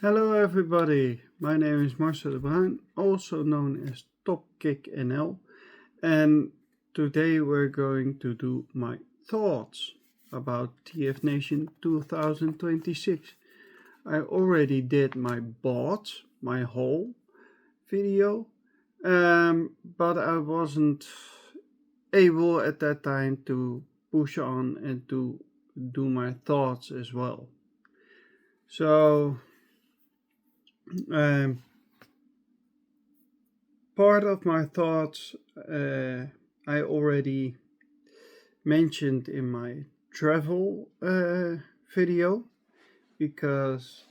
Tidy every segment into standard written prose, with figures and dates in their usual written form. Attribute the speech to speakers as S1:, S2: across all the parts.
S1: Hello everybody, my name is Marcel de Bruin, also known as Top Kick NL, and today we're going to do my thoughts about TFNation 2026. I already did my bots, my whole video, but I wasn't able at that time to push on and to do my thoughts as well. So um, part of my thoughts I already mentioned in my travel video because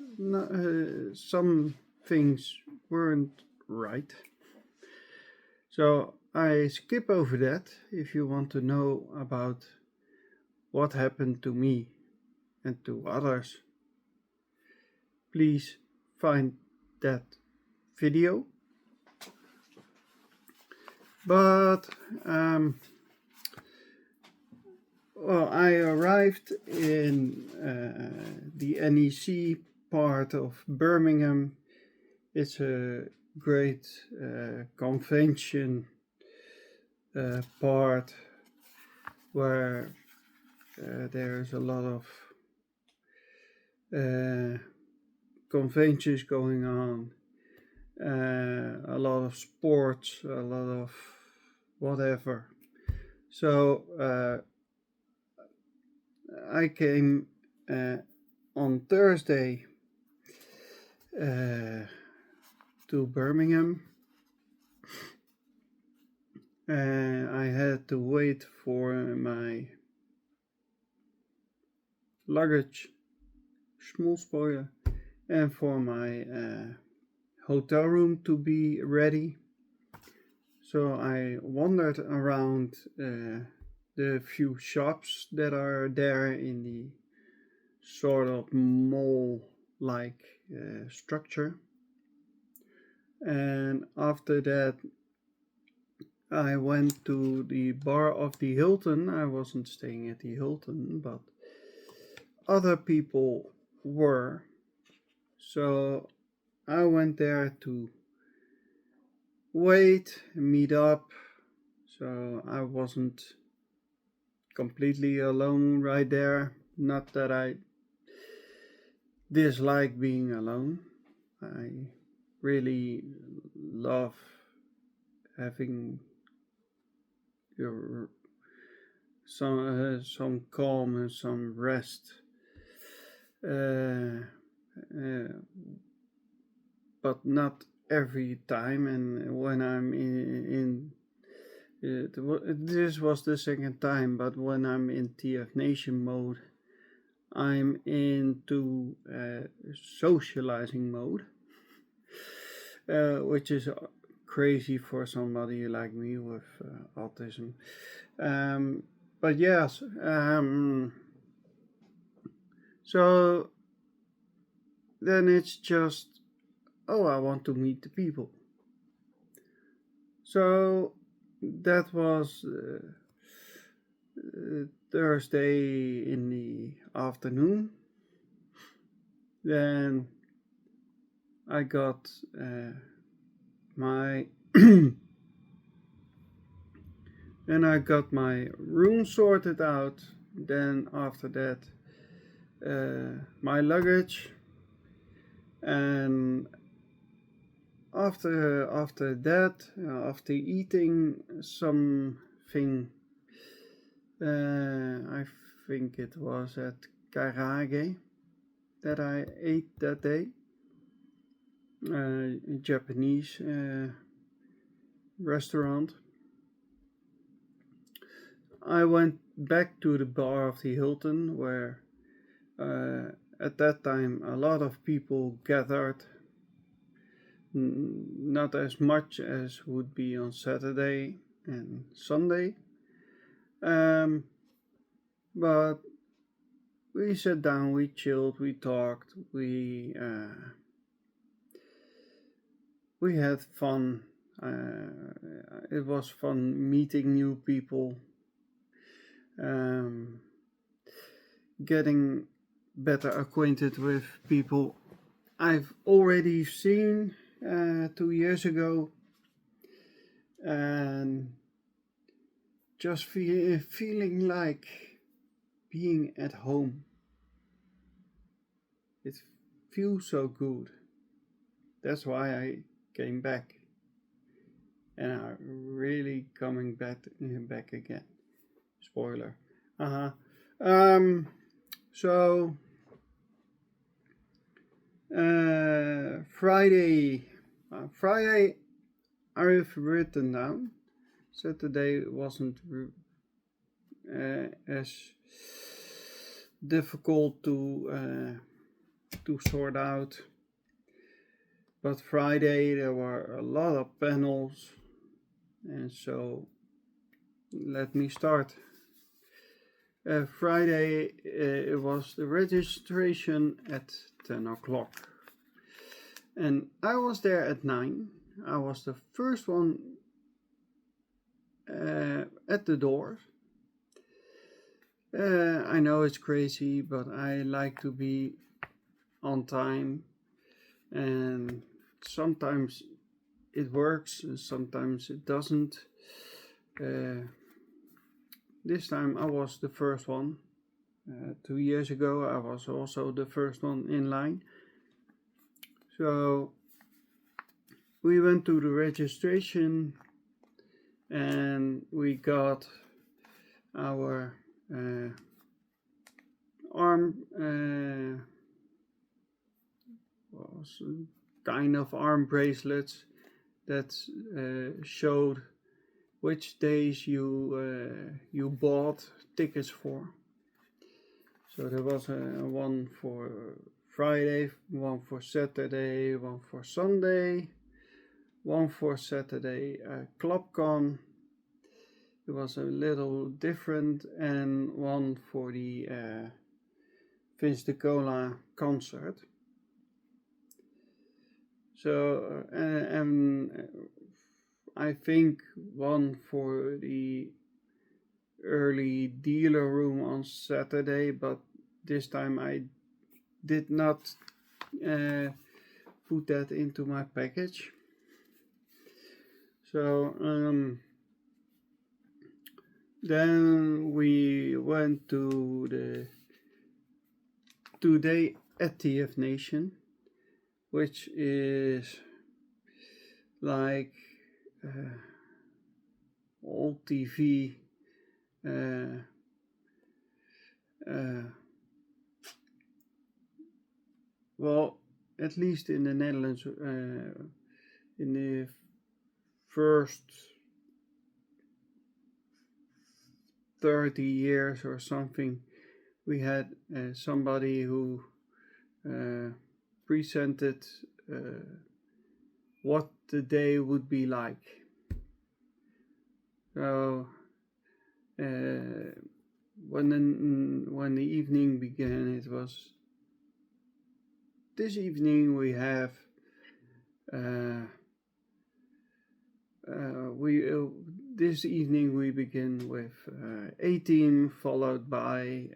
S1: some things weren't right. So I skip over that if you want to know about what happened to me and to others. Please find that video. But I arrived in the NEC part of Birmingham. It's a great convention part where there's a lot of conventions going on, a lot of sports, a lot of whatever. So I came on Thursday to Birmingham. I had to wait for my luggage, smallspoiler, and for my hotel room to be ready. So I wandered around the few shops that are there in the sort of mall-like structure. And after that, I went to the bar of the Hilton. I wasn't staying at the Hilton, but other people were. So I went there to wait, meet up. So I wasn't completely alone right there. Not that I dislike being alone. I really love having some calm and some rest. But not every time. And when I'm in this was the second time, but when I'm in TFNation mode, I'm into socializing mode, which is crazy for somebody like me with autism. But yes, so then it's just, I want to meet the people. So that was Thursday in the afternoon. Then I got my then I got my room sorted out. Then after that, my luggage, and after that, after eating something, I think it was at Karage that I ate that day, a Japanese restaurant. I went back to the bar of the Hilton where at that time a lot of people gathered. Not as much as would be on Saturday and Sunday, but we sat down, we chilled, we talked, we had fun. It was fun meeting new people, getting better acquainted with people I've already seen 2 years ago, and just feeling like being at home. It feels so good. That's why I came back, and I'm really coming back again. Spoiler. Uh huh. So Friday I've written down. Saturday wasn't as difficult to sort out, but Friday there were a lot of panels, and so let me start. Friday it was the registration at 10 o'clock, and I was there at 9. I was the first one at the door. I know it's crazy, but I like to be on time, and sometimes it works and sometimes it doesn't. This time I was the first one. 2 years ago I was also the first one in line. So we went to the registration and we got our arm was kind of arm bracelets that showed which days you bought tickets for. So there was one for Friday, one for Saturday, one for Sunday, one for Saturday ClubCon. It was a little different, and one for the Vince de Cola concert. So and I think one for the early dealer room on Saturday, but this time I did not put that into my package. So then we went to the Today at TFNation, which is like old TV. Well, at least in the Netherlands, in the first 30 years or something, we had somebody who presented what the day would be like. So when the evening began, it was, this evening we have this evening we begin with A-Team, followed by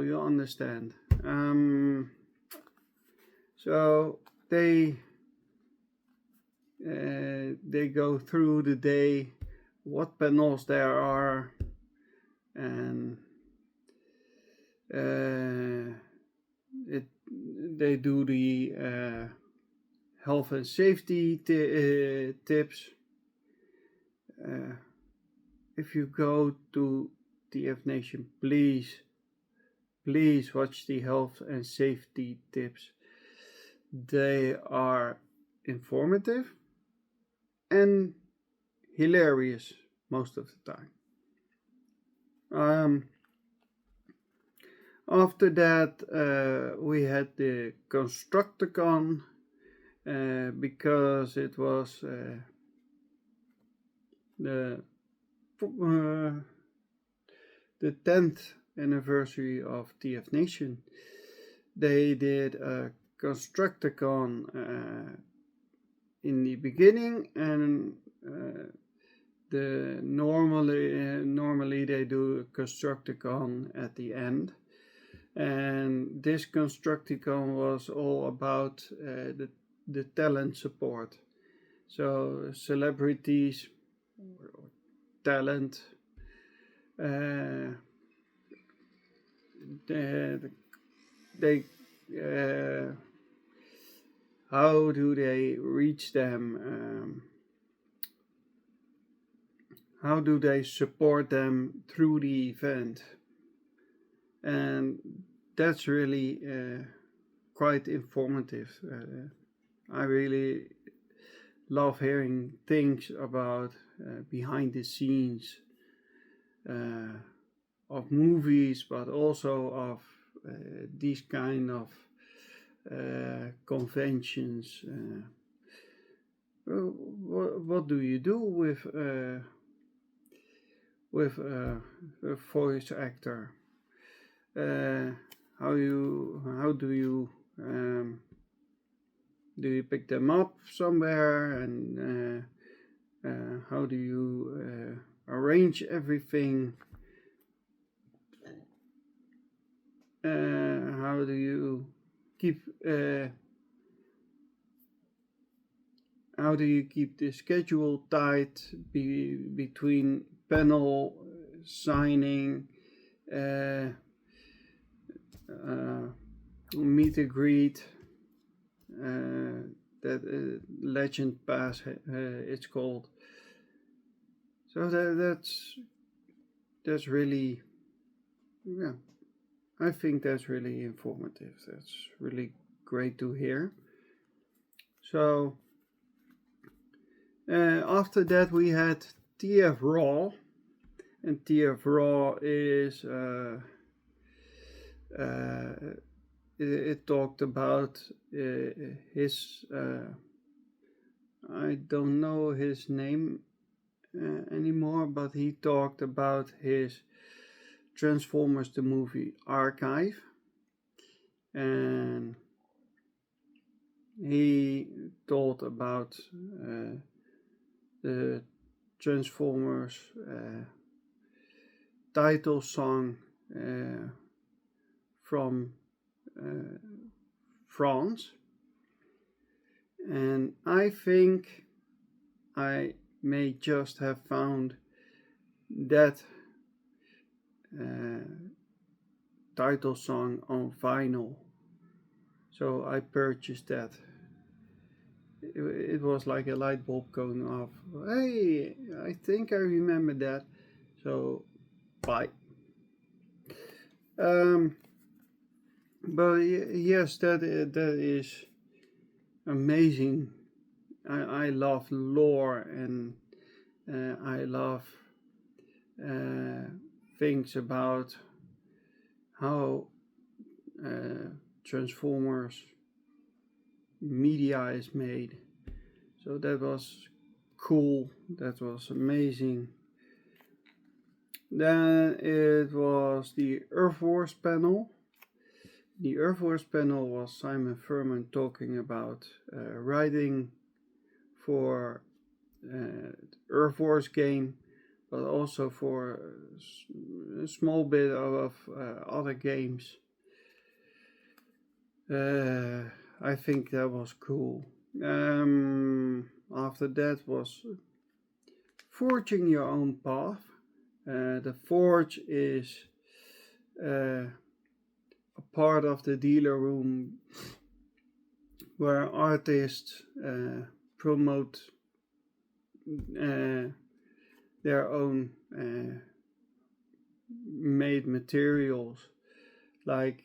S1: you understand. So they go through the day, what panels there are, and they do the health and safety tips. If you go to TFNation, please watch the health and safety tips. They are informative and hilarious most of the time. After that, we had the Constructicon, because it was the 10th anniversary of TFNation. They did a Constructicon in the beginning, and normally they do a Constructicon at the end, and this Constructicon was all about the talent support. So celebrities or talent, they how do they reach them? How do they support them through the event? And that's really quite informative. I really love hearing things about behind the scenes of movies, but also of these kind of conventions. What do you do with a voice actor? How do you pick them up somewhere, and how do you arrange everything? How do you keep the schedule tight between panel signing, meet and greet, that Legend Pass it's called. So that's really, yeah, I think that's really informative. That's really great to hear. So after that we had TF Raw, and TF Raw is it talked about his I don't know his name anymore, but he talked about his Transformers the movie archive, and he told about the Transformers title song from France, and I think I may just have found that title song on vinyl, so I purchased that. It was like a light bulb going off. Hey, I think I remember that, so bye. But yes, that is amazing. I love lore, and I love things about how Transformers media is made. So that was cool. That was amazing. Then it was the Earth Wars panel. The Earth Wars panel was Simon Furman talking about writing for Earth Wars game, but also for a small bit of other games. I think that was cool. After that was Forging Your Own Path. The Forge is a part of the dealer room where artists promote their own made materials, like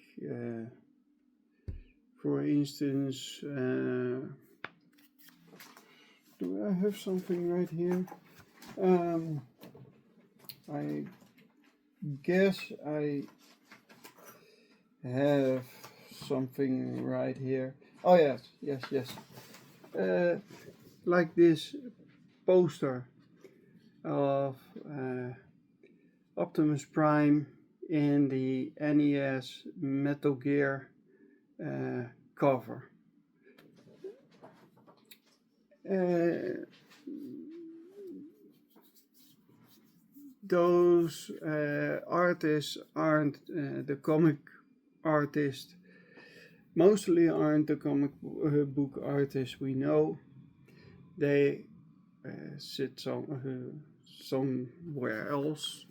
S1: for instance, do I have something right here? I guess I have something right here. Oh yes. Like this poster of Optimus Prime in the NES Metal Gear cover. those artists aren't the comic artists, mostly aren't the comic book artists we know. They sit somewhere else,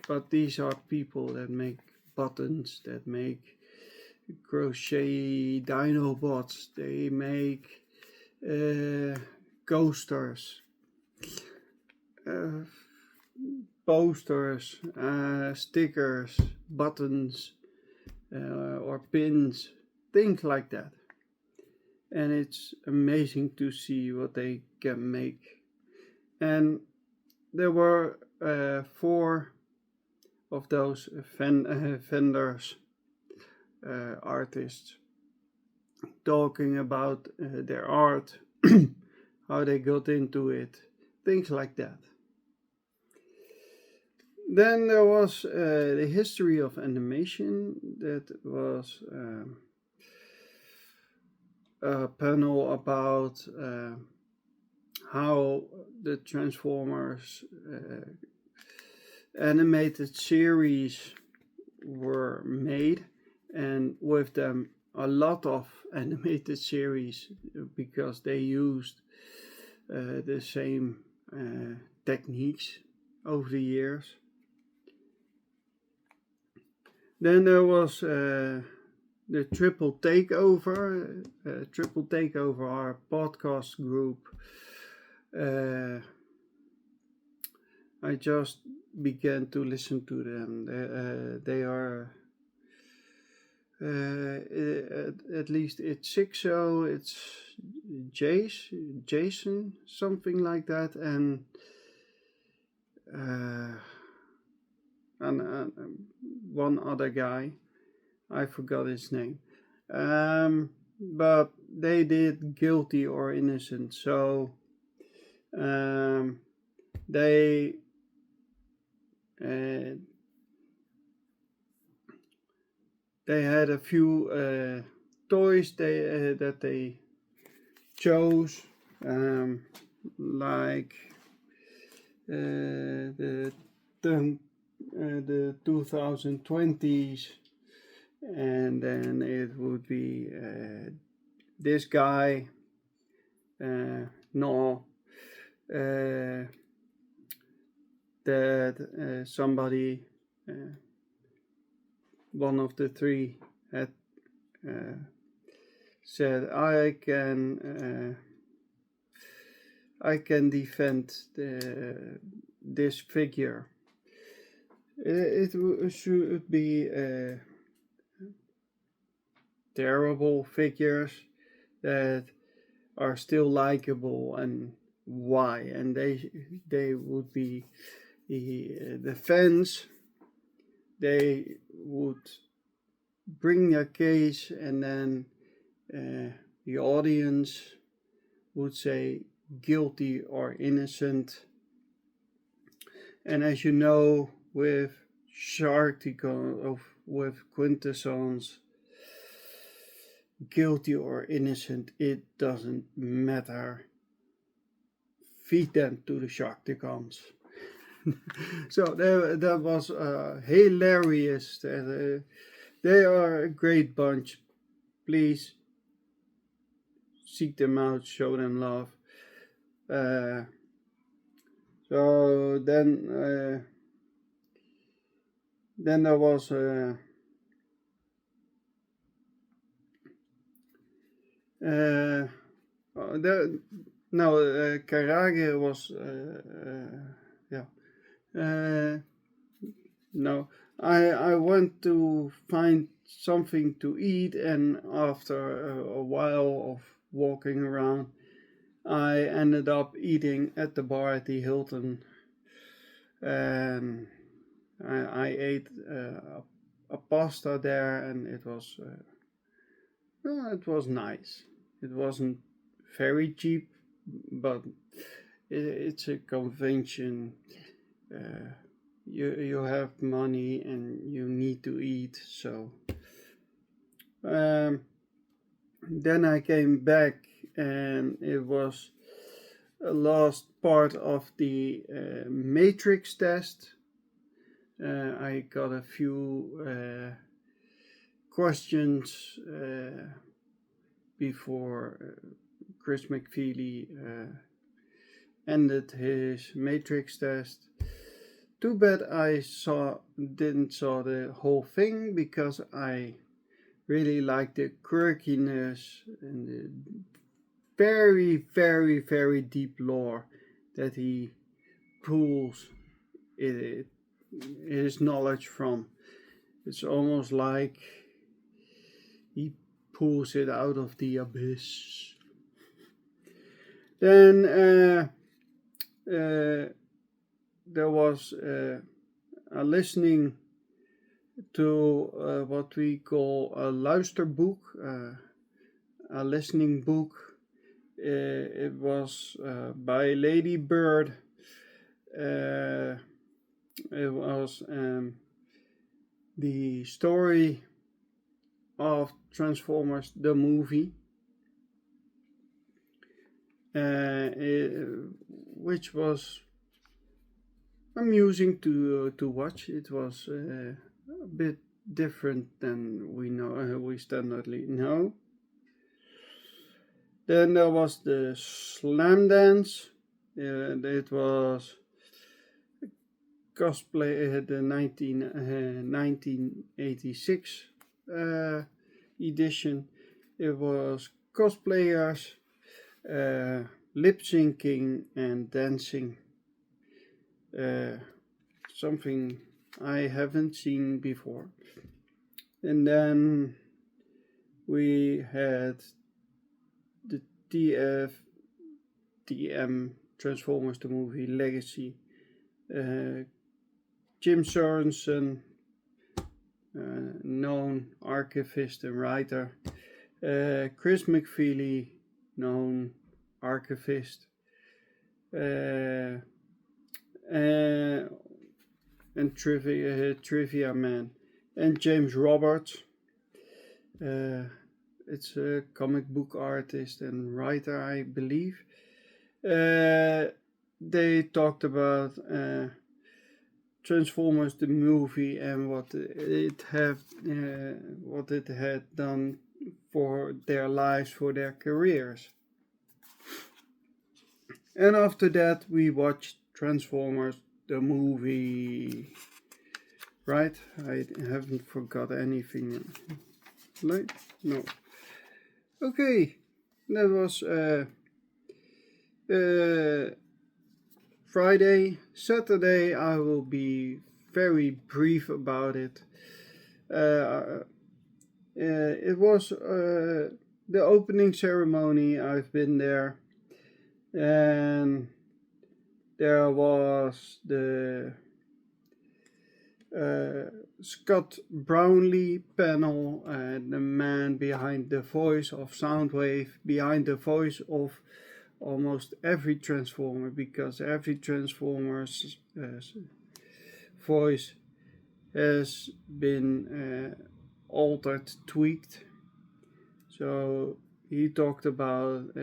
S1: but these are people that make buttons, that make crochet Dinobots, they make coasters, posters, stickers, buttons, or pins, things like that. And it's amazing to see what they can make. And there were 4 of those vendors, artists, talking about their art, how they got into it, things like that. Then there was the history of animation. That was a panel about how the Transformers animated series were made, and with them a lot of animated series, because they used the same techniques over the years. Then there was the Triple Takeover. Triple Takeover, our podcast group. I just began to listen to them. They are at least it's Sixo, it's Jason, something like that, and one other guy. I forgot his name. But they did Guilty or Innocent, so they had a few toys that they chose, like the 2020s, and then it would be this guy, that somebody, one of the 3 had said, I can defend this figure. It should be terrible figures that are still likable, and why? And they would be the fans. They would bring their case, and then the audience would say guilty or innocent. And as you know, with Sharkticon, with Quintessence, guilty or innocent, it doesn't matter. Feed them to the Sharkticons. So that was hilarious. They are a great bunch. Please seek them out, show them love. So then there was Karage was no, I went to find something to eat, and after a while of walking around, I ended up eating at the bar at the Hilton, and I ate a pasta there, and it was nice. It wasn't very cheap, but it's a convention. You have money and you need to eat, so then I came back, and it was last part of the matrix test. I got a few questions before Chris McFeely ended his matrix test. Too bad I didn't saw the whole thing, because I really like the quirkiness and the very, very, very deep lore that he pulls his knowledge from. It's almost like he pulls it out of the abyss. Then there was a listening to what we call a luisterboek, a listening book. It was by Lady Bird. It was the story of Transformers the movie, which was amusing to watch. It was a bit different than we standardly know. Then there was the Slam Dance. It was cosplay, the 1986 edition. It was cosplayers lip syncing and dancing. Something I haven't seen before. And then we had the TFNation Transformers the movie Legacy. Jim Sorensen, known archivist and writer. Chris McFeely, known archivist. And trivia man. And James Roberts. It's a comic book artist and writer, I believe. They talked about Transformers the movie and what it had done for their lives, for their careers. And after that we watched Transformers the movie. Right? I haven't forgot anything. Right? No. Okay, that was Friday. Saturday I will be very brief about it. It was the opening ceremony. I've been there, and there was the Scott Brownlee panel, the man behind the voice of Soundwave, behind the voice of almost every Transformer, because every Transformer's voice has been altered, tweaked. So he talked about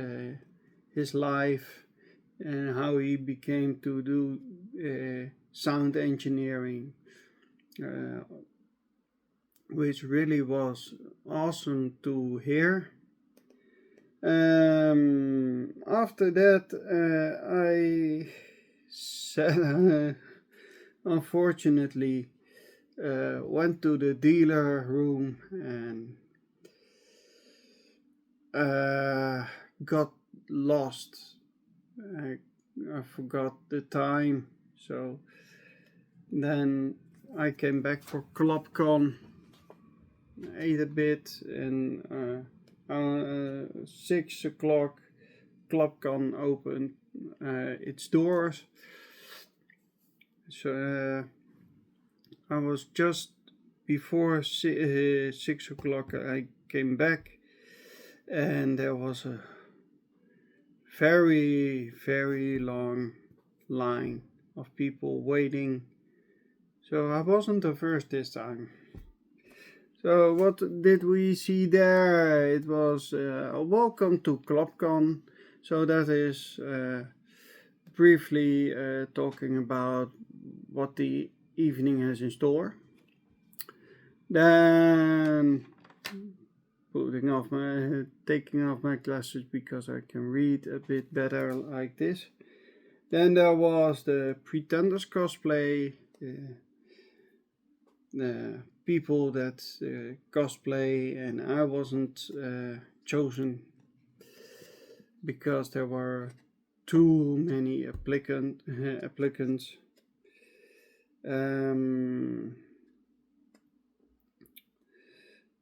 S1: his life and how he became to do sound engineering, which really was awesome to hear. After that, I said, unfortunately, went to the dealer room and got lost. I forgot the time, so then I came back for ClubCon, ate a bit, and 6 o'clock ClubCon opened its doors. So I was just before 6 o'clock I came back, and there was a very, very long line of people waiting. So I wasn't the first this time. So what did we see there? It was welcome to ClubCon. So that is briefly talking about what the evening has in store. Then taking off my glasses because I can read a bit better like this. Then there was the Pretenders cosplay, the people that cosplay, and I wasn't chosen because there were too many applicants.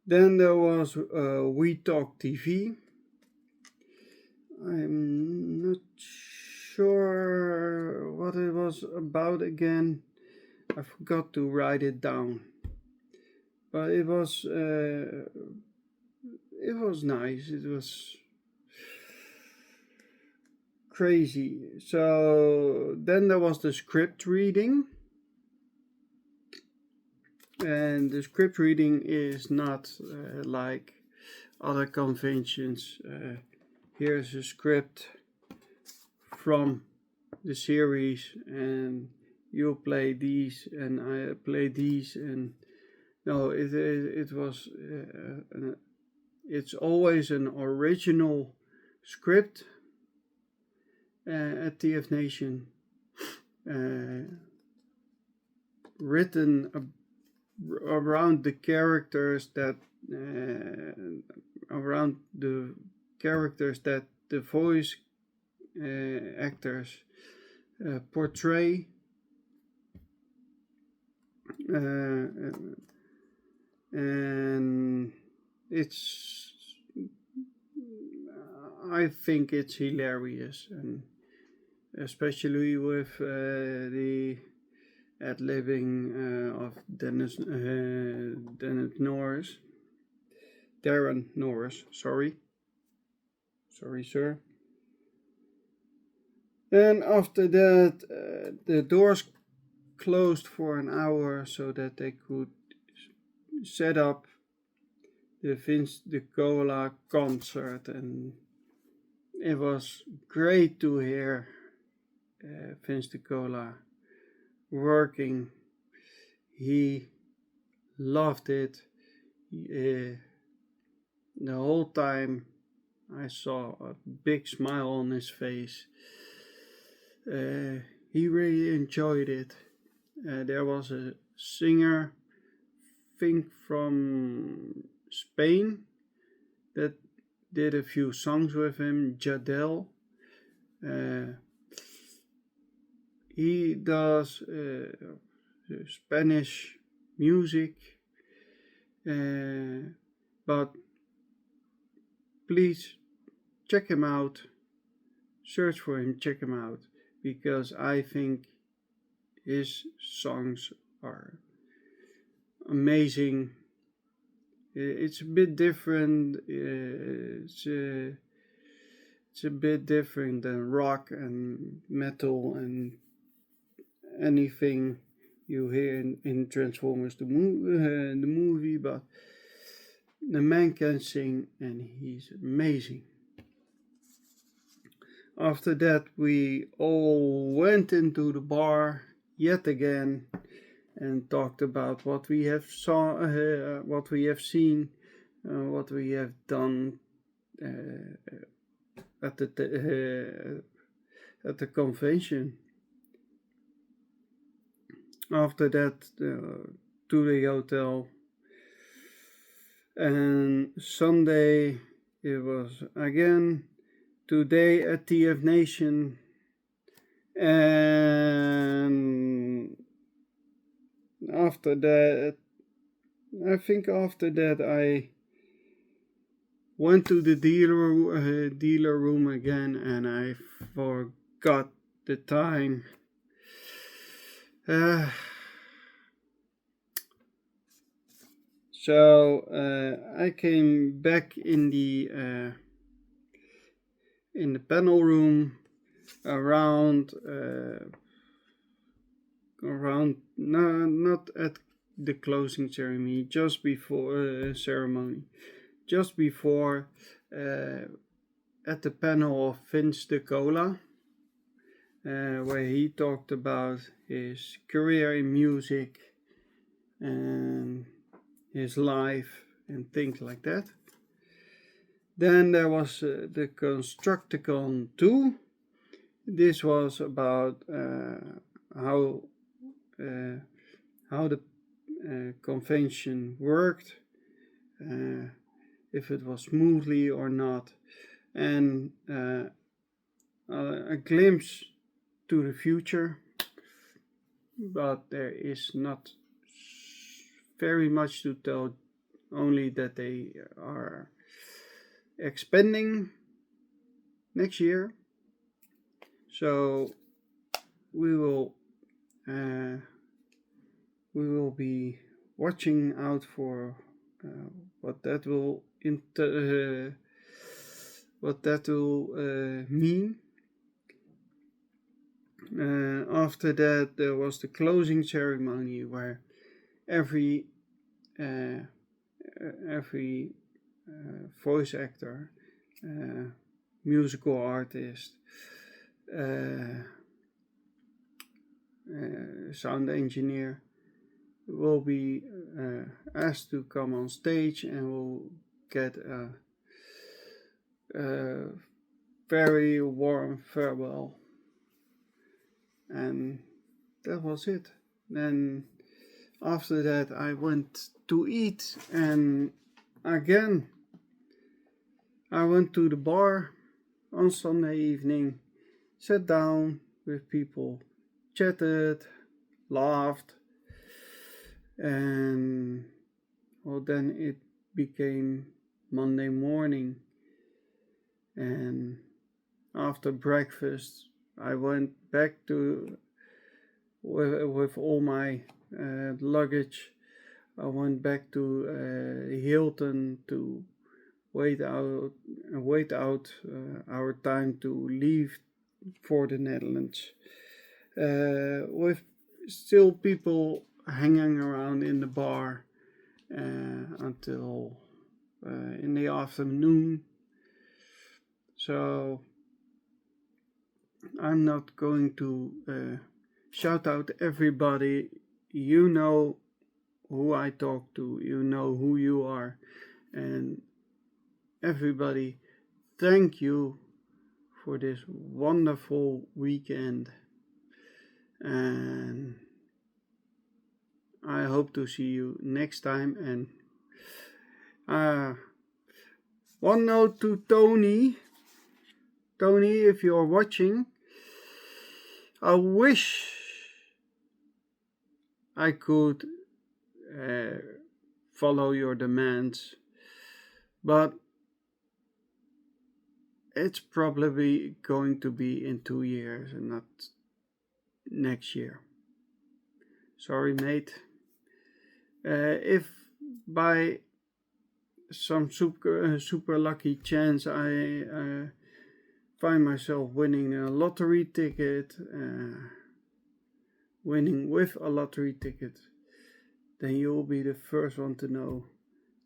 S1: Then there was We Talk TV. I'm not sure what it was about again. I forgot to write it down. But it was nice. It was crazy. So then there was the script reading. And the script reading is not like other conventions. Here's a script from the series, and you play these, and I play these, and no, it was. It's always an original script at TFNation, written around the characters that the voice actors portray, and I think it's hilarious, and especially with the ad-libbing of Darren Norris, sorry sir. And after that, the doors closed for an hour so that they could set up the Vince DiCola concert, and it was great to hear Vince DiCola working. He loved it. The whole time I saw a big smile on his face. He really enjoyed it. There was a singer, I think from Spain, that did a few songs with him, Jadel. He does Spanish music, but please check him out, search for him, check him out, because I think his songs are amazing. It's a bit different. It's a bit different than rock and metal and anything you hear in Transformers the movie, but the man can sing and he's amazing. After that, we all went into the bar yet again and talked about what we have what we have seen, what we have done at the convention. After that, to the hotel, and Sunday it was again today at TFNation, and after that I went to the dealer room again, and I forgot the time. So I came back in the panel room around not at the closing ceremony, just before at the panel of Vince DiCola. where he talked about his career in music and his life and things like that. Then there was the Constructicon 2. This was about how the convention worked, if it was smoothly or not, and a glimpse to the future, but there is not very much to tell, only that they are expanding next year. So we will be watching out for what that will mean. After that, there was the closing ceremony where every voice actor, musical artist, sound engineer will be asked to come on stage and will get a very warm farewell. And that was it. Then after that I went to eat, and again I went to the bar on Sunday evening, sat down with people, chatted, laughed, and well, then it became Monday morning, and after breakfast I went back to with all my luggage. I went back to Hilton to wait out our time to leave for the Netherlands, with still people hanging around in the bar until in the afternoon. So I'm not going to shout out everybody. You know who I talk to, you know who you are, and everybody, thank you for this wonderful weekend, and I hope to see you next time. And one note to Tony, if you're watching, I wish I could follow your demands, but it's probably going to be in 2 years and not next year. Sorry, mate. If by some super lucky chance I find myself winning a lottery ticket, winning with a lottery ticket, then you will be the first one to know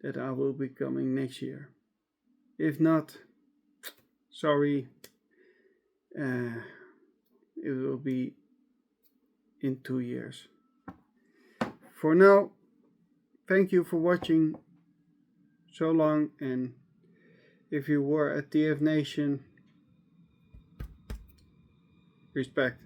S1: that I will be coming next year. If not, sorry, it will be in 2 years. For now, thank you for watching so long, and if you were at TFNation, respect.